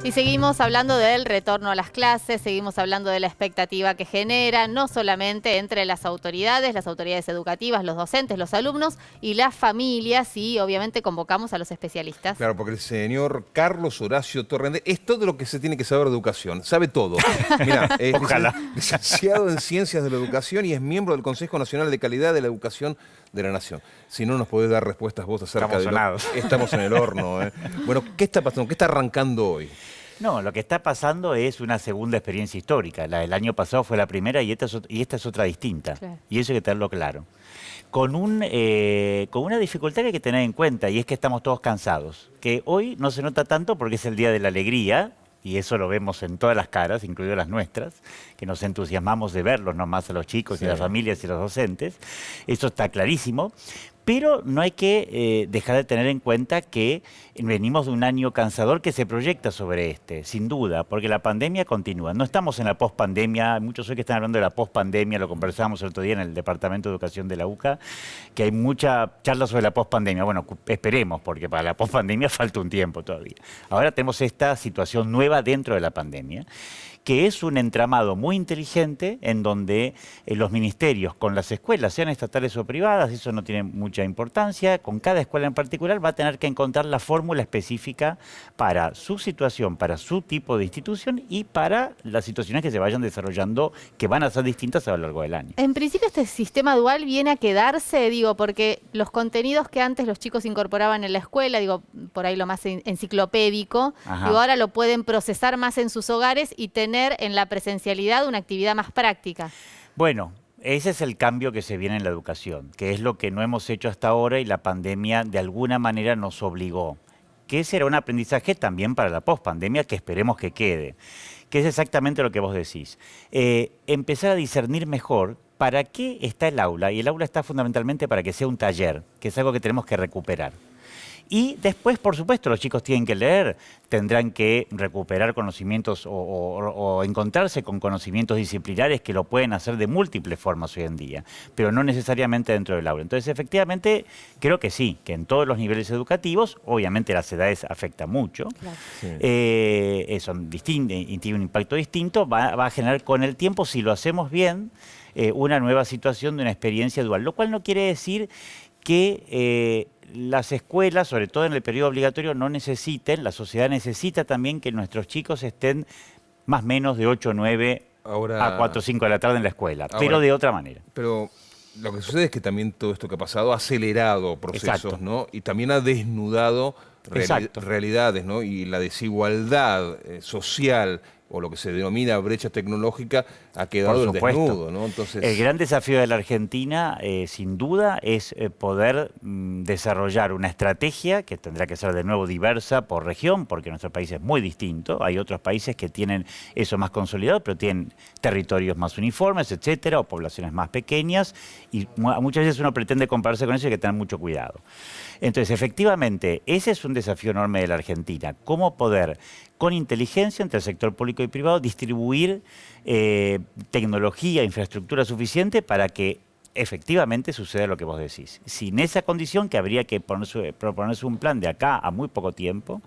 Y seguimos hablando del retorno a las clases, seguimos hablando de la expectativa que genera, no solamente entre las autoridades educativas, los docentes, los alumnos y las familias, y obviamente convocamos a los especialistas. Claro, porque el señor Carlos Horacio Torrente es todo lo que se tiene que saber de educación, sabe todo. Mirá, es licenciado en Ciencias de la Educación y es miembro del Consejo Nacional de Calidad de la Educación de la Nación. Si no nos podés dar respuestas vos acerca de Estamos en el horno. Bueno, ¿qué está pasando? ¿Qué está arrancando hoy? No, lo que está pasando es una segunda experiencia histórica. La del año pasado fue la primera y esta es otra distinta. Claro. Y eso hay que tenerlo claro. Con una dificultad que hay que tener en cuenta, y es que estamos todos cansados. Que hoy no se nota tanto porque es el día de la alegría, y eso lo vemos en todas las caras, incluidas las nuestras, que nos entusiasmamos de verlos nomás a los chicos y a las familias y a los docentes. Eso está clarísimo. Pero no hay que dejar de tener en cuenta que venimos de un año cansador que se proyecta sobre sin duda, porque la pandemia continúa. No estamos en la pospandemia, hay muchos hoy que están hablando de la pospandemia, lo conversábamos el otro día en el Departamento de Educación de la UCA, que hay mucha charla sobre la pospandemia. Bueno, esperemos, porque para la pospandemia falta un tiempo todavía. Ahora tenemos esta situación nueva dentro de la pandemia, que es un entramado muy inteligente en donde los ministerios con las escuelas, sean estatales o privadas, eso no tiene mucha importancia, con cada escuela en particular va a tener que encontrar la fórmula específica para su situación, para su tipo de institución y para las situaciones que se vayan desarrollando, que van a ser distintas a lo largo del año. En principio este sistema dual viene a quedarse, digo, porque los contenidos que antes los chicos incorporaban en la escuela, digo, por ahí lo más enciclopédico, digo, ahora lo pueden procesar más en sus hogares y tener en la presencialidad una actividad más práctica. Bueno, ese es el cambio que se viene en la educación, que es lo que no hemos hecho hasta ahora y la pandemia de alguna manera nos obligó. Que será un aprendizaje también para la pospandemia que esperemos que quede, que es exactamente lo que vos decís. Empezar a discernir mejor para qué está el aula, y el aula está fundamentalmente para que sea un taller, que es algo que tenemos que recuperar. Y después, por supuesto, los chicos tienen que leer, tendrán que recuperar conocimientos o encontrarse con conocimientos disciplinares que lo pueden hacer de múltiples formas hoy en día, pero no necesariamente dentro del aula. Entonces, efectivamente, creo que sí, que en todos los niveles educativos, obviamente las edades afectan mucho, claro. Son distintos y tienen un impacto distinto, va a generar con el tiempo, si lo hacemos bien, una nueva situación de una experiencia dual, lo cual no quiere decir que las escuelas, sobre todo en el periodo obligatorio, no necesiten, la sociedad necesita también que nuestros chicos estén más o menos de 8 o 9 a 4 o 5 de la tarde en la pero de otra manera. Pero lo que sucede es que también todo esto que ha pasado ha acelerado procesos, ¿no? Y también ha desnudado realidades, ¿no? Y la desigualdad social o lo que se denomina brecha tecnológica ha quedado en desnudo, ¿no? Entonces, el gran desafío de la Argentina, sin duda, es poder desarrollar una estrategia que tendrá que ser de nuevo diversa por región, porque nuestro país es muy distinto. Hay otros países que tienen eso más consolidado, pero tienen territorios más uniformes, etcétera, o poblaciones más pequeñas, y muchas veces uno pretende compararse con eso y hay que tener mucho cuidado. Entonces, efectivamente, ese es un desafío enorme de la Argentina. Cómo poder, con inteligencia entre el sector público y privado, distribuir tecnología, infraestructura suficiente para que efectivamente suceda lo que vos decís. Sin esa condición, que habría que proponerse un plan de acá a muy poco tiempo,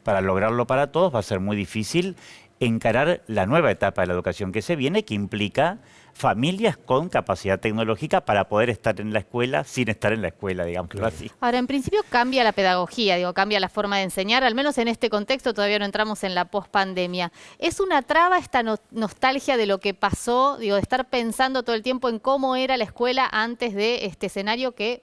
para lograrlo para todos, va a ser muy difícil encarar la nueva etapa de la educación que se viene, que implica familias con capacidad tecnológica para poder estar en la escuela sin estar en la escuela, digámoslo así. Ahora, en principio cambia la pedagogía, digo, cambia la forma de enseñar, al menos en este contexto todavía no entramos en la pospandemia. ¿Es una traba esta nostalgia de lo que pasó, digo, de estar pensando todo el tiempo en cómo era la escuela antes de este escenario que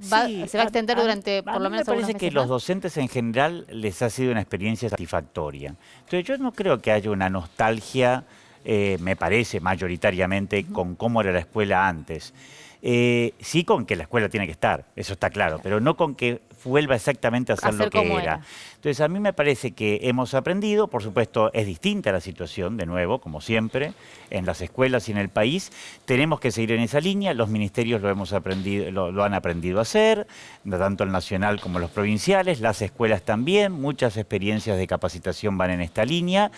se va a extender durante por lo menos algunos meses? Me parece que los docentes en general les ha sido una experiencia satisfactoria. Entonces yo no creo que haya una nostalgia, me parece mayoritariamente, con cómo era la escuela antes. Sí con que la escuela tiene que estar, eso está claro, pero no con que vuelva exactamente a ser lo que era. Entonces a mí me parece que hemos aprendido, por supuesto es distinta la situación, de nuevo, como siempre, en las escuelas y en el país. Tenemos que seguir en esa línea, los ministerios lo han aprendido a hacer, tanto el nacional como los provinciales, las escuelas también, muchas experiencias de capacitación van en esta línea.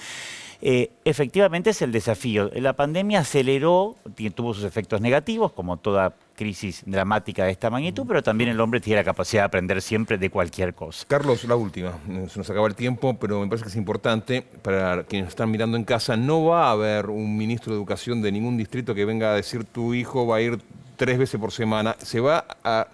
Efectivamente es el desafío. La pandemia aceleró, tuvo sus efectos negativos, como toda crisis dramática de esta magnitud, pero también el hombre tiene la capacidad de aprender siempre de cualquier cosa. Carlos, la última. Se nos acaba el tiempo, pero me parece que es importante para quienes están mirando en casa. No va a haber un ministro de Educación de ningún distrito que venga a decir tu hijo va a ir 3 veces por semana. Se va a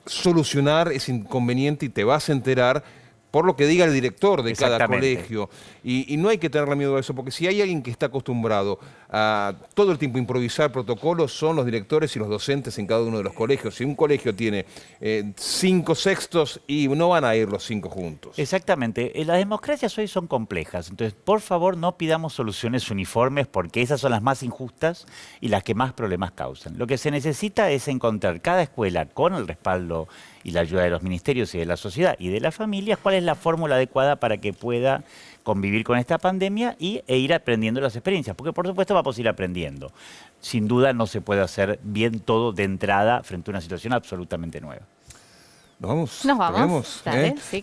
solucionar ese inconveniente y te vas a enterar por lo que diga el director de cada colegio. Y no hay que tenerle miedo a eso, porque si hay alguien que está acostumbrado a todo el tiempo improvisar protocolos, son los directores y los docentes en cada uno de los colegios. Si un colegio tiene 5 sextos, y no van a ir los 5 juntos. Exactamente. Las democracias hoy son complejas, entonces por favor no pidamos soluciones uniformes, porque esas son las más injustas y las que más problemas causan. Lo que se necesita es encontrar cada escuela con el respaldo y la ayuda de los ministerios y de la sociedad y de las familias, cuál es la fórmula adecuada para que pueda convivir con esta pandemia e ir aprendiendo las experiencias, porque por supuesto vamos a ir aprendiendo. Sin duda no se puede hacer bien todo de entrada frente a una situación absolutamente nueva. Nos vamos. Nos vamos. Dale, sí.